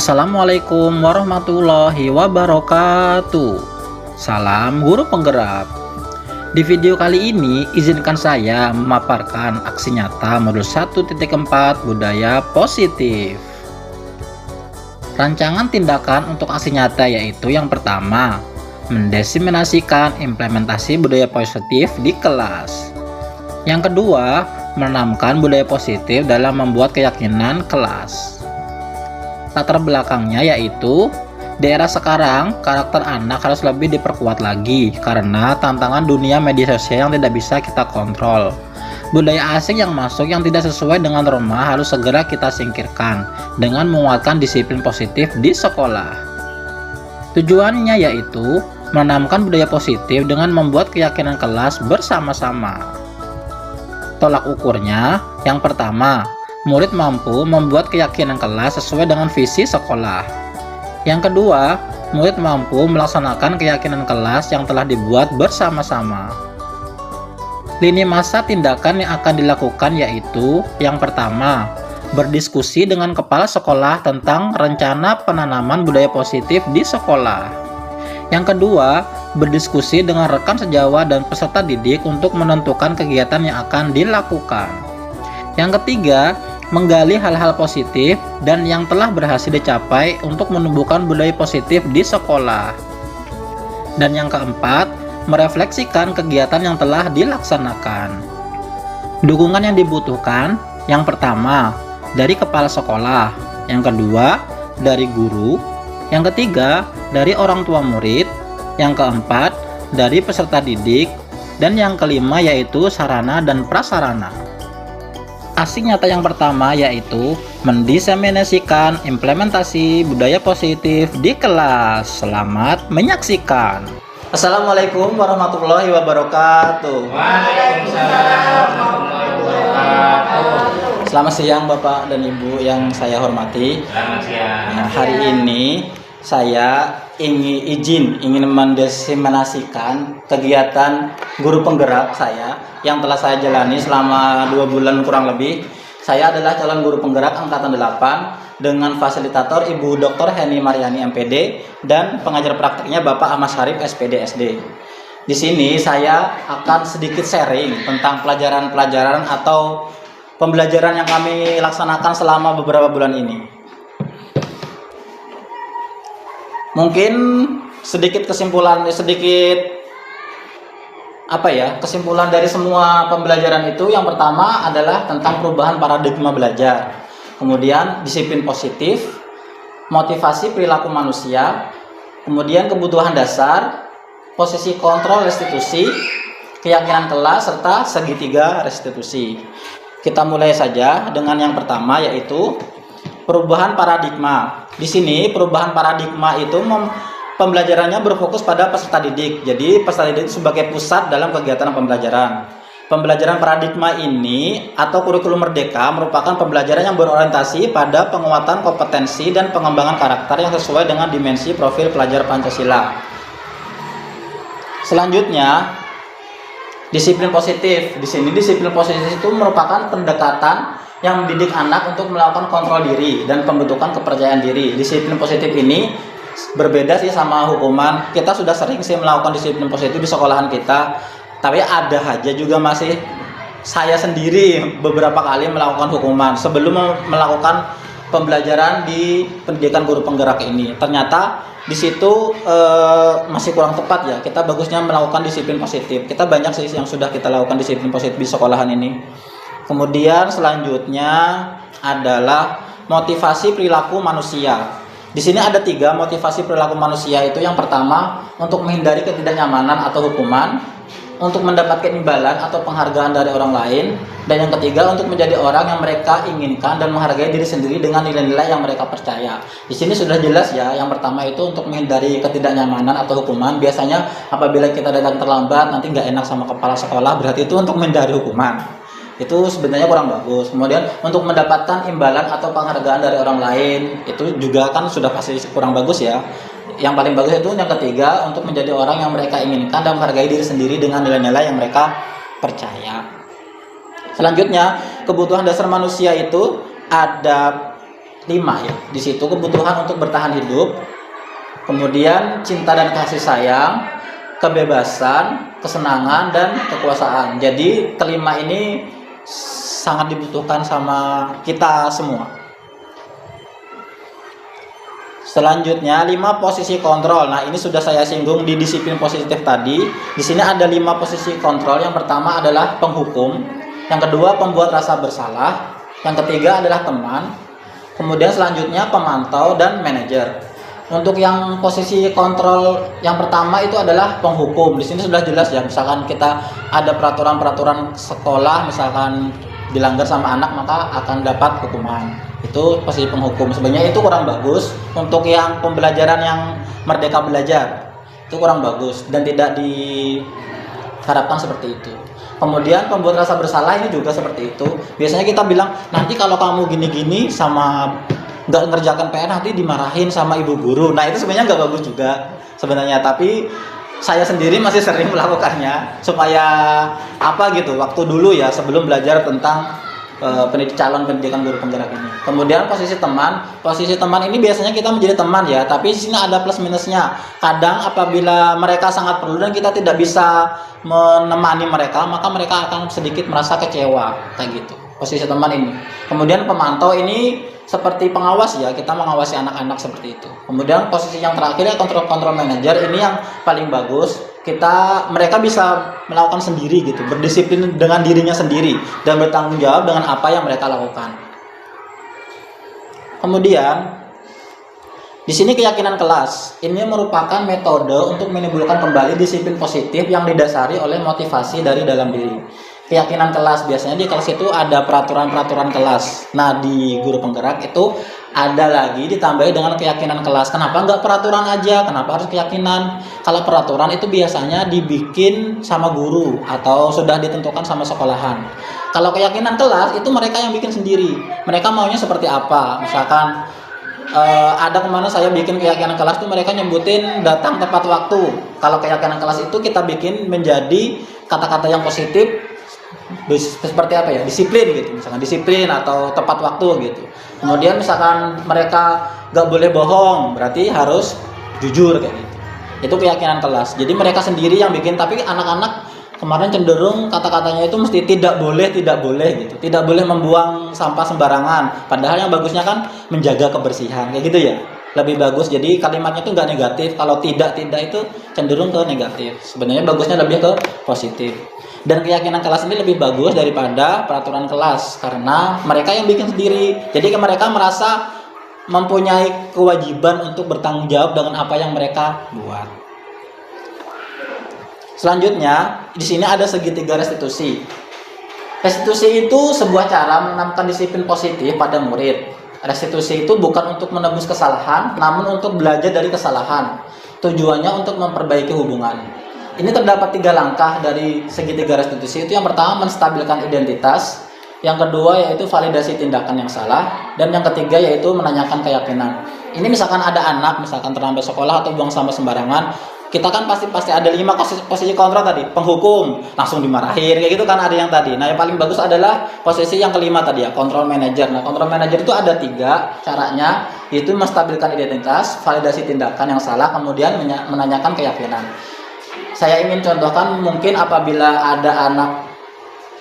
Assalamualaikum warahmatullahi wabarakatuh. Salam guru penggerak. Di video kali ini izinkan saya memaparkan aksi nyata modul 1.4 budaya positif. Rancangan tindakan untuk aksi nyata yaitu yang pertama, mendiseminasikan implementasi budaya positif di kelas. Yang kedua, menanamkan budaya positif dalam membuat keyakinan kelas. Latar belakangnya yaitu di era sekarang karakter anak harus lebih diperkuat lagi karena tantangan dunia media sosial yang tidak bisa kita kontrol. Budaya asing yang masuk yang tidak sesuai dengan norma harus segera kita singkirkan dengan menguatkan disiplin positif di sekolah. Tujuannya yaitu menanamkan budaya positif dengan membuat keyakinan kelas bersama-sama. Tolak ukurnya, yang pertama, murid mampu membuat keyakinan kelas sesuai dengan visi sekolah. Yang kedua, murid mampu melaksanakan keyakinan kelas yang telah dibuat bersama-sama. Lini masa tindakan yang akan dilakukan yaitu yang pertama, berdiskusi dengan kepala sekolah tentang rencana penanaman budaya positif di sekolah. Yang kedua, berdiskusi dengan rekan sejawat dan peserta didik untuk menentukan kegiatan yang akan dilakukan. Yang ketiga, menggali hal-hal positif dan yang telah berhasil dicapai untuk menumbuhkan budaya positif di sekolah. Dan yang keempat, merefleksikan kegiatan yang telah dilaksanakan. Dukungan yang dibutuhkan, yang pertama, dari kepala sekolah, yang kedua, dari guru, yang ketiga, dari orang tua murid, yang keempat, dari peserta didik, dan yang kelima yaitu sarana dan prasarana. Aksi nyata yang pertama yaitu mendiseminasikan implementasi budaya positif di kelas. Selamat menyaksikan. Assalamualaikum warahmatullahi wabarakatuh. Waalaikumsalam warahmatullahi wabarakatuh. Selamat siang Bapak dan Ibu yang saya hormati. Selamat siang. Nah, hari ini saya ingin mendiseminasikan kegiatan guru penggerak saya yang telah saya jalani selama 2 bulan kurang lebih. Saya adalah calon guru penggerak angkatan 8 dengan fasilitator Ibu Dr. Heni Mariani MPD dan pengajar praktiknya Bapak Ahmad Syarif SPD SD. Di sini saya akan sedikit sharing tentang pelajaran-pelajaran atau pembelajaran yang kami laksanakan selama beberapa bulan ini. Mungkin kesimpulan dari semua pembelajaran itu yang pertama adalah tentang perubahan paradigma belajar, kemudian disiplin positif, motivasi perilaku manusia, kemudian kebutuhan dasar, posisi kontrol restitusi, keyakinan kelas, serta segitiga restitusi. Kita mulai saja dengan yang pertama yaitu perubahan paradigma. Di sini perubahan paradigma itu pembelajarannya berfokus pada peserta didik. Jadi peserta didik sebagai pusat dalam kegiatan pembelajaran. Pembelajaran paradigma ini atau kurikulum merdeka merupakan pembelajaran yang berorientasi pada penguatan kompetensi dan pengembangan karakter yang sesuai dengan dimensi profil pelajar Pancasila. Selanjutnya, disiplin positif. Di sini disiplin positif itu merupakan pendekatan yang mendidik anak untuk melakukan kontrol diri dan pembentukan kepercayaan diri. Disiplin positif ini berbeda sih sama hukuman. Kita sudah sering sih melakukan disiplin positif di sekolahan kita, tapi ada aja juga masih saya sendiri beberapa kali melakukan hukuman sebelum melakukan pembelajaran di pendidikan guru penggerak ini. Ternyata di situ masih kurang tepat ya. Kita bagusnya melakukan disiplin positif. Kita banyak sih yang sudah kita lakukan disiplin positif di sekolahan ini. Kemudian selanjutnya adalah motivasi perilaku manusia. Di sini ada 3 motivasi perilaku manusia itu. Yang pertama, untuk menghindari ketidaknyamanan atau hukuman, untuk mendapatkan imbalan atau penghargaan dari orang lain, dan yang ketiga untuk menjadi orang yang mereka inginkan dan menghargai diri sendiri dengan nilai-nilai yang mereka percaya. Di sini sudah jelas ya. Yang pertama itu untuk menghindari ketidaknyamanan atau hukuman. Biasanya apabila kita datang terlambat nanti nggak enak sama kepala sekolah, berarti itu untuk menghindari hukuman. Itu sebenarnya kurang bagus. Kemudian untuk mendapatkan imbalan atau penghargaan dari orang lain, itu juga kan sudah pasti kurang bagus ya. Yang paling bagus itu yang ketiga, untuk menjadi orang yang mereka inginkan dan menghargai diri sendiri dengan nilai-nilai yang mereka percaya. Selanjutnya, kebutuhan dasar manusia itu ada 5 ya. Di situ kebutuhan untuk bertahan hidup, kemudian cinta dan kasih sayang, kebebasan, kesenangan, dan kekuasaan. Jadi kelima ini sangat dibutuhkan sama kita semua. Selanjutnya 5 posisi kontrol. Nah, ini sudah saya singgung di disiplin positif tadi. Di sini ada 5 posisi kontrol. Yang pertama adalah penghukum, yang kedua pembuat rasa bersalah, yang ketiga adalah teman, kemudian selanjutnya pemantau dan manajer. Untuk yang posisi kontrol yang pertama itu adalah penghukum. Di sini sudah jelas ya, misalkan kita ada peraturan-peraturan sekolah, misalkan dilanggar sama anak maka akan dapat hukuman. Itu posisi penghukum. Sebenarnya itu kurang bagus. Untuk yang pembelajaran yang merdeka belajar itu kurang bagus dan tidak diharapkan seperti itu. Kemudian pembuat rasa bersalah ini juga seperti itu. Biasanya kita bilang nanti kalau kamu gini-gini sama nggak ngerjakan PR nanti dimarahin sama ibu guru. Nah itu sebenarnya nggak bagus juga sebenarnya, tapi saya sendiri masih sering melakukannya supaya apa gitu waktu dulu ya sebelum belajar tentang calon pendidikan guru penggerak ini. Kemudian posisi teman ini biasanya kita menjadi teman ya, tapi di sini ada plus minusnya. Kadang apabila mereka sangat perlu dan kita tidak bisa menemani mereka, maka mereka akan sedikit merasa kecewa kayak gitu. Posisi teman ini. Kemudian pemantau ini seperti pengawas ya, kita mengawasi anak-anak seperti itu. Kemudian posisi yang terakhir ya kontrol manager, ini yang paling bagus. Mereka bisa melakukan sendiri gitu, berdisiplin dengan dirinya sendiri dan bertanggung jawab dengan apa yang mereka lakukan. Kemudian di sini keyakinan kelas. Ini merupakan metode untuk menimbulkan kembali disiplin positif yang didasari oleh motivasi dari dalam diri. Keyakinan kelas, biasanya di kelas itu ada peraturan-peraturan kelas. Nah, di guru penggerak itu ada lagi ditambahi dengan keyakinan kelas. Kenapa nggak peraturan aja? Kenapa harus keyakinan? Kalau peraturan itu biasanya dibikin sama guru atau sudah ditentukan sama sekolahan. Kalau keyakinan kelas itu mereka yang bikin sendiri. Mereka maunya seperti apa? Misalkan ada kemana saya bikin keyakinan kelas itu mereka nyebutin datang tepat waktu. Kalau keyakinan kelas itu kita bikin menjadi kata-kata yang positif. Seperti apa ya, disiplin gitu, misalkan disiplin atau tepat waktu gitu. Kemudian misalkan mereka gak boleh bohong, berarti harus jujur kayak gitu. Itu keyakinan kelas. Jadi mereka sendiri yang bikin, tapi anak-anak kemarin cenderung kata-katanya itu mesti tidak boleh gitu, tidak boleh membuang sampah sembarangan. Padahal yang bagusnya kan menjaga kebersihan kayak gitu ya, lebih bagus. Jadi kalimatnya itu nggak negatif. Kalau tidak itu cenderung ke negatif. Sebenarnya bagusnya lebih ke positif. Dan keyakinan kelas ini lebih bagus daripada peraturan kelas karena mereka yang bikin sendiri. Jadi mereka merasa mempunyai kewajiban untuk bertanggung jawab dengan apa yang mereka buat. Selanjutnya, di sini ada segitiga restitusi. Restitusi itu sebuah cara menanamkan disiplin positif pada murid. Restitusi itu bukan untuk menebus kesalahan, namun untuk belajar dari kesalahan. Tujuannya untuk memperbaiki hubungan. Ini terdapat 3 langkah dari segitiga restitusi. Itu yang pertama menstabilkan identitas, yang kedua yaitu validasi tindakan yang salah, dan yang ketiga yaitu menanyakan keyakinan. Ini misalkan ada anak misalkan terlambat sekolah atau buang sampah sembarangan, kita kan pasti ada 5 posisi kontrol tadi. Penghukum langsung dimarahin kayak gitu kan, ada yang tadi. Nah yang paling bagus adalah posisi yang kelima tadi ya, kontrol manager. Nah kontrol manager itu ada 3 caranya, yaitu menstabilkan identitas, validasi tindakan yang salah, kemudian menanyakan keyakinan. Saya ingin contohkan mungkin apabila ada anak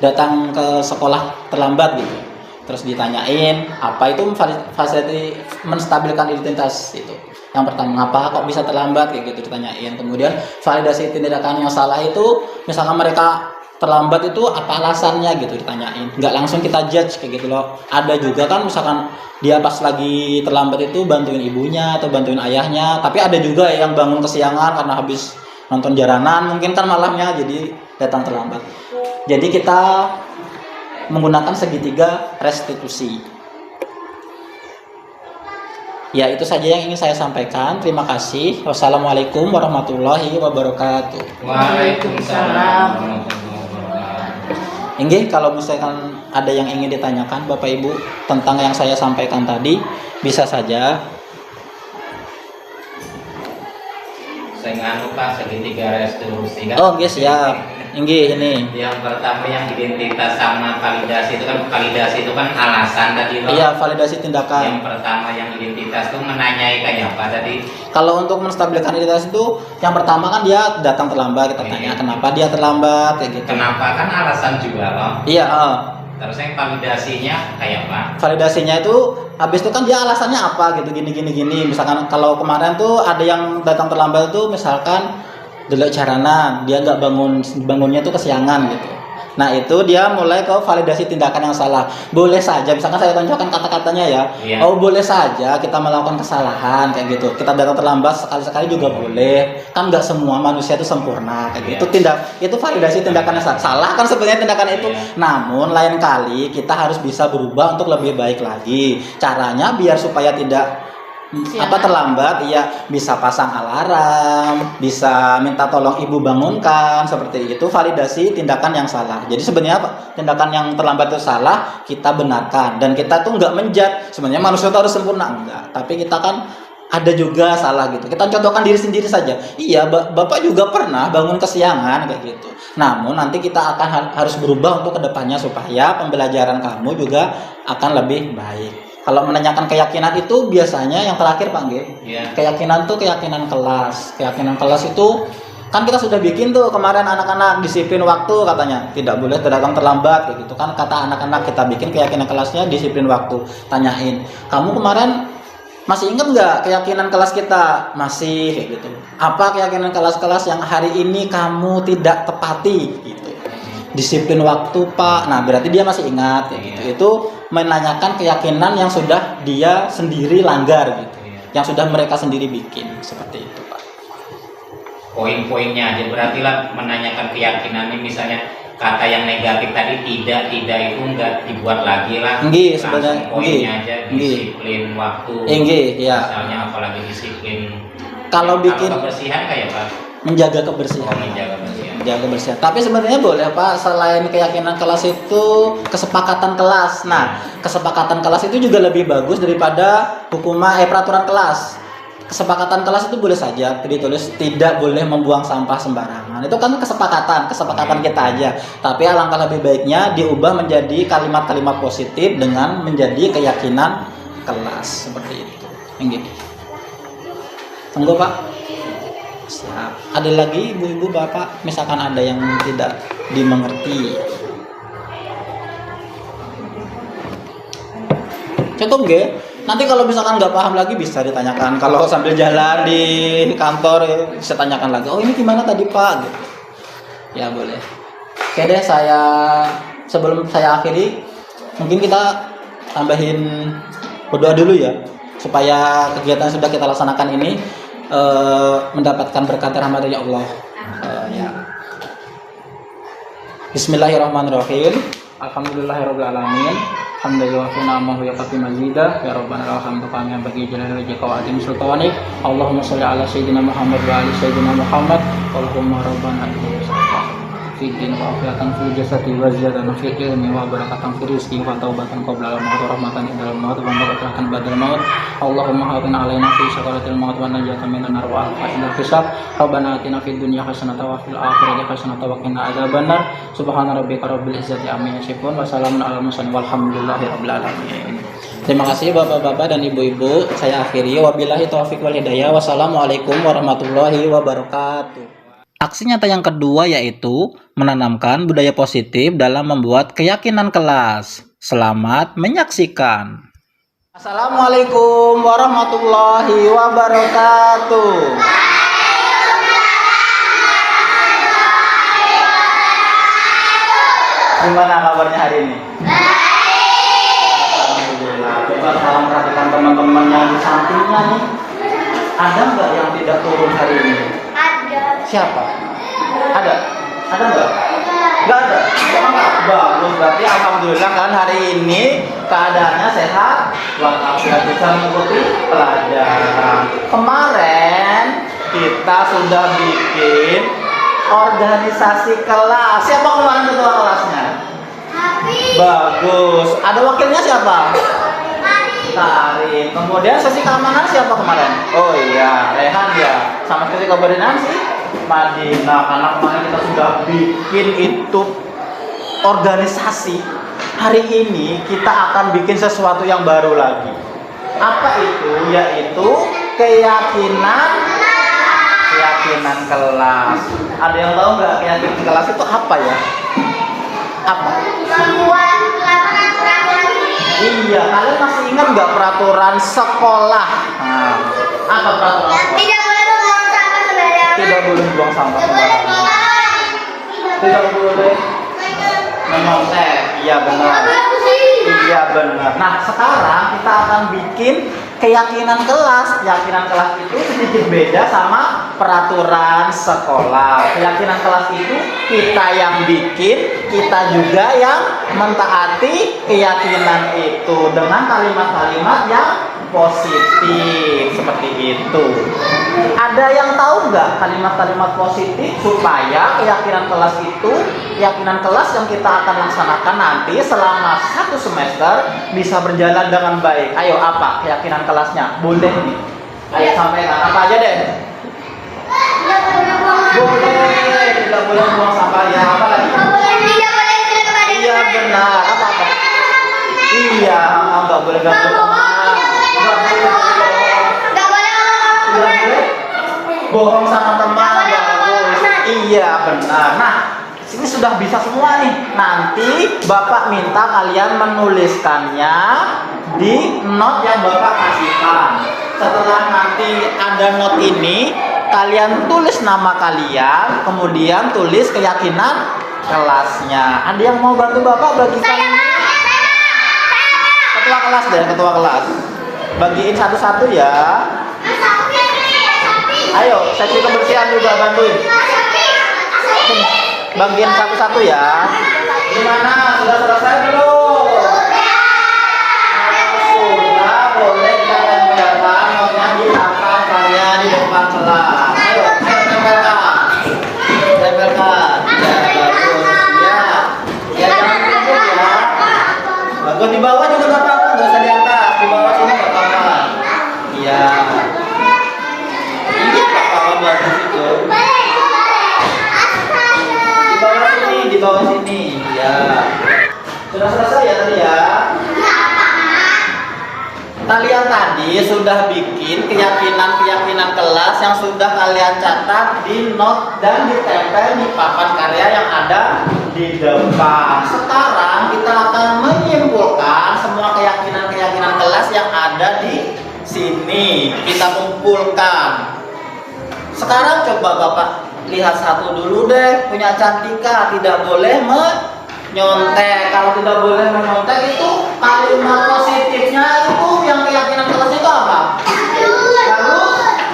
datang ke sekolah terlambat gitu, terus ditanyain apa itu fasilitasi menstabilkan identitas itu. Yang pertama, ngapa kok bisa terlambat kayak gitu ditanyain. Kemudian validasi tindakan yang salah itu misalkan mereka terlambat itu apa alasannya gitu ditanyain. Nggak langsung kita judge kayak gitu loh. Ada juga kan misalkan dia pas lagi terlambat itu bantuin ibunya atau bantuin ayahnya, tapi ada juga yang bangun kesiangan karena habis nonton jaranan mungkin kan malamnya, jadi datang terlambat. Jadi kita menggunakan segitiga restitusi. Ya itu saja yang ingin saya sampaikan. Terima kasih. Wassalamualaikum warahmatullahi wabarakatuh. Waalaikumsalam warahmatullahi wabarakatuh. Inggih, kalau misalkan ada yang ingin ditanyakan Bapak Ibu tentang yang saya sampaikan tadi, bisa saja. Saya nganu Pak segitiga restitusi kan. Oh, guys ya. Inggih ini. Yang pertama yang identitas sama validasi itu kan alasan tadi loh. Iya, validasi tindakan. Yang pertama yang identitas itu menanyai kayak apa tadi? Kalau untuk menstabilkan identitas itu yang pertama kan dia datang terlambat, kita tanya kenapa dia terlambat kayak gitu. Kenapa kan alasan juga loh. Iya, Terus yang validasinya kayak apa? validasinya itu habis itu kan dia alasannya apa gitu gini. Misalkan kalau kemarin tuh ada yang datang terlambat itu misalkan delok jaranan, dia nggak bangunnya tuh kesiangan gitu. Nah itu dia mulai ke validasi tindakan yang salah. Boleh saja, misalkan saya tonjolkan kata-katanya ya. Iya. Oh boleh saja kita melakukan kesalahan kayak gitu. Kita datang terlambat sekali-sekali juga boleh. Kan nggak semua manusia itu sempurna kayak gitu. Itu validasi tindakan yang salah. Salah kan sebenarnya tindakan itu. Namun lain kali kita harus bisa berubah untuk lebih baik lagi. Caranya biar supaya tidak terlambat, ya bisa pasang alarm, bisa minta tolong ibu bangunkan, seperti itu validasi tindakan yang salah. Jadi sebenarnya apa? Tindakan yang terlambat itu salah, kita benarkan dan kita tuh nggak menjat. Sebenarnya manusia itu harus sempurna enggak, tapi kita kan ada juga salah gitu. Kita contohkan diri sendiri saja. Iya, Bapak juga pernah bangun kesiangan kayak gitu. Namun nanti kita akan harus berubah untuk kedepannya supaya pembelajaran kamu juga akan lebih baik. Kalau menanyakan keyakinan itu biasanya yang terakhir Pak Nggih. Yeah. Keyakinan tuh keyakinan kelas. Keyakinan kelas itu kan kita sudah bikin tuh kemarin anak-anak disiplin waktu katanya tidak boleh datang terlambat kayak gitu kan kata anak-anak kita bikin keyakinan kelasnya disiplin waktu. Tanyain, kamu kemarin masih ingat nggak keyakinan kelas kita? Masih kayak gitu. Apa keyakinan kelas-kelas yang hari ini kamu tidak tepati gitu? Disiplin waktu Pak. Nah berarti dia masih ingat kayak gitu. Itu menanyakan keyakinan yang sudah dia sendiri langgar gitu, yang sudah mereka sendiri bikin seperti itu Pak. Poin-poinnya aja berarti lah menanyakan keyakinan ini misalnya kata yang negatif tadi tidak itu enggak dibuat lagi lah. Nggih sebenarnya. Poinnya aja disiplin waktu. Nggih ya. Misalnya apalagi disiplin. Kalau bikin kebersihan kayak apa? Menjaga kebersihan. Menjaga kebersihan. Menjaga kebersihan. Tapi sebenarnya boleh Pak, selain keyakinan kelas itu kesepakatan kelas. Nah, kesepakatan kelas itu juga lebih bagus daripada peraturan kelas. Kesepakatan kelas itu boleh saja ditulis tidak boleh membuang sampah sembarangan. Itu kan kesepakatan kita aja. Tapi alangkah lebih baiknya diubah menjadi kalimat-kalimat positif dengan menjadi keyakinan kelas seperti itu. Gitu. Tunggu Pak. Siap. Ada lagi ibu-ibu bapak misalkan ada yang tidak dimengerti. Cukup nggak? Nanti kalau misalkan nggak paham lagi bisa ditanyakan. Kalau sambil jalan di kantor ya, bisa tanyakan lagi. Oh ini gimana tadi Pak? Gitu. Ya boleh. Oke deh sebelum saya akhiri mungkin kita tambahin berdoa dulu ya supaya kegiatan yang sudah kita laksanakan ini mendapatkan berkat rahmat dari Allah. Ya. Bismillahirrahmanirrahim. Alhamdulillahirabbil alamin. Alhamdulillah wa na'amahu ya qafi mazida ya rabbana alhamdu kami yang bagi jalal wajhika wa azim sultanik. Allahumma shalli ala sayyidina Muhammad wa ali sayyidina Muhammad. Allahumma rabbana fi din wa afiatan fi jasadi wa ziyadatan fi ilmi wa barakatan fi rizqi wa taubatan qabla al-maut wa rahmatan indal maut wa barakatan ba'dal maut. Allahumma hawwin alaina fi sakaratil maut wa najatan minan nar wa al-hisab hisab. Rabbana atina fid dunya hasanatan wa fil akhirati hasanatan wa qina adzabannar. Subhana rabbika rabbil izzati amma yasifun wa salamun alal mursalin walhamdulillahi rabbil alamin. Terima kasih Bapak-bapak dan Ibu-ibu. Saya akhiri wabillahi taufik wal hidayah. Wassalamualaikum warahmatullahi wabarakatuh. Aksi nyata yang kedua yaitu menanamkan budaya positif dalam membuat keyakinan kelas. Selamat menyaksikan. Assalamualaikum warahmatullahi wabarakatuh. Gimana kabarnya hari ini? Alhamdulillah. Coba kalau perhatikan teman-teman yang di sampingnya nih, ada nggak yang tidak turun hari ini? Ada. Siapa? Ada? Ada nggak? Nggak ada. Bagus, berarti alhamdulillah kan hari ini keadaannya sehat walafiat bisa mengikuti pelajaran. Kemarin kita sudah bikin organisasi kelas. Siapa kemarin ketua kelasnya? Tapi Bagus. Ada wakilnya siapa? Maria. Karin. Kemudian sesi keamanan siapa kemarin? Oh iya, Rehan ya. Sama sesi keberanian sih Madinah. Karena kemarin kita sudah bikin itu organisasi. Hari ini kita akan bikin sesuatu yang baru lagi. Apa itu? Yaitu keyakinan kelas. Ada yang tahu nggak keyakinan kelas itu apa ya? Apa? Iya, kalian masih ingat nggak peraturan sekolah? Nah, apa peraturan sekolah? Tidak boleh buang sampah sembarangan. Tidak boleh menyontek. Iya benar. Iya benar. Nah, sekarang kita akan bikin keyakinan kelas. Keyakinan kelas itu sedikit beda sama peraturan sekolah. Keyakinan kelas itu kita yang bikin, kita juga yang mentaati keyakinan itu dengan kalimat-kalimat yang positif seperti itu. Ada yang tahu nggak kalimat-kalimat positif supaya keyakinan kelas itu, keyakinan kelas yang kita akan laksanakan nanti selama 1 semester bisa berjalan dengan baik. Ayo, apa keyakinan kelasnya? Boleh nih. Ayo sampaikan apa aja deh. Boleh, tidak boleh buang sampah ya. Apa lagi? Iya benar. Apa? Iya, nggak boleh ganggu. Bohong sama teman, bagus. Iya benar. Nah, ini sudah bisa semua nih. Nanti Bapak minta kalian menuliskannya di note yang Bapak kasihkan. Setelah nanti ada note ini, kalian tulis nama kalian, kemudian tulis keyakinan kelasnya. Ada yang mau bantu Bapak bagikan ini? Ketua kelas deh, ketua kelas. Bagiin satu-satu ya. Ayo, seksi kebersihan juga bantuin. Bagian satu-satu ya. Gimana? Sudah selesai belum? Sudah, boleh kita tempelkan notnya di belakang kalian di depan kelas. Ayo, tempelkan. Tempelkan. Ya, bagus. Ya. Ya, jangan tutup ya. Bagus, di bawah juga nggak apa-apa, nggak usah di atas. Di bawah sini nggak apa-apa. Iya. Bagus itu. Di bawah sini. Ya. Sudah selesai ya tadi ya? Kalian tadi sudah bikin keyakinan kelas yang sudah kalian catat di note dan ditempel di papan karya yang ada di depan. Sekarang kita akan menyimpulkan semua keyakinan kelas yang ada di sini. Kita kumpulkan. Sekarang coba Bapak lihat satu dulu deh, punya Cantika, tidak boleh menyontek. Kalau tidak boleh menyontek itu kalimat positifnya itu yang keyakinan kelas itu apa?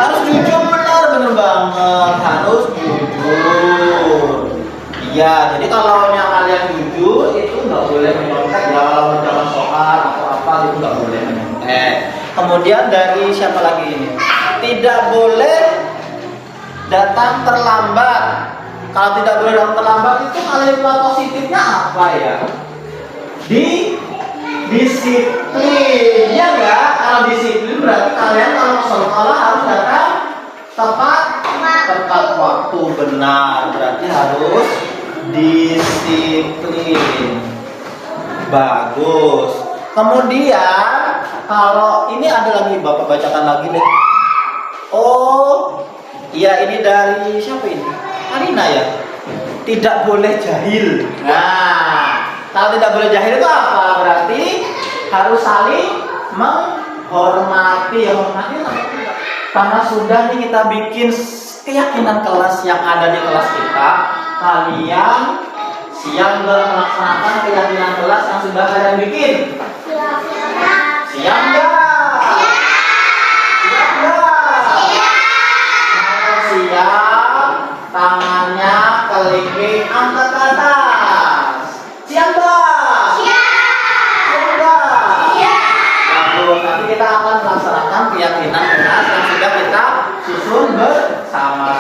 Harus jujur, benar banget, harus jujur. Iya, jadi kalau kalian jujur itu nggak boleh menyontek ya, kalau menjawab soal atau apa itu nggak boleh menyontek. Kemudian dari siapa lagi ini? Tidak boleh datang terlambat. Kalau tidak boleh datang terlambat itu kalimat positifnya apa ya? Disiplin, ya enggak? Kalau disiplin berarti kalian kalau ke sekolah harus datang tepat waktu, benar. Berarti harus disiplin. Bagus. Kemudian kalau ini ada lagi, Bapak bacakan lagi deh. Oh, iya, ini dari siapa ini? Arina ya? Tidak boleh jahil. Nah, kalau tidak boleh jahil itu apa? Berarti harus saling menghormati. Karena sudah nih kita bikin keyakinan kelas yang ada di kelas kita. Kalian siap nggak melaksanakan keyakinan kelas yang sudah kalian bikin? Siap nggak? Siap, tangannya kelingking, angkat ke atas. Siap nggak? Siap nggak? Bagus, nanti kita akan melaksanakan keyakinan kelas yang sudah kita susun bersama.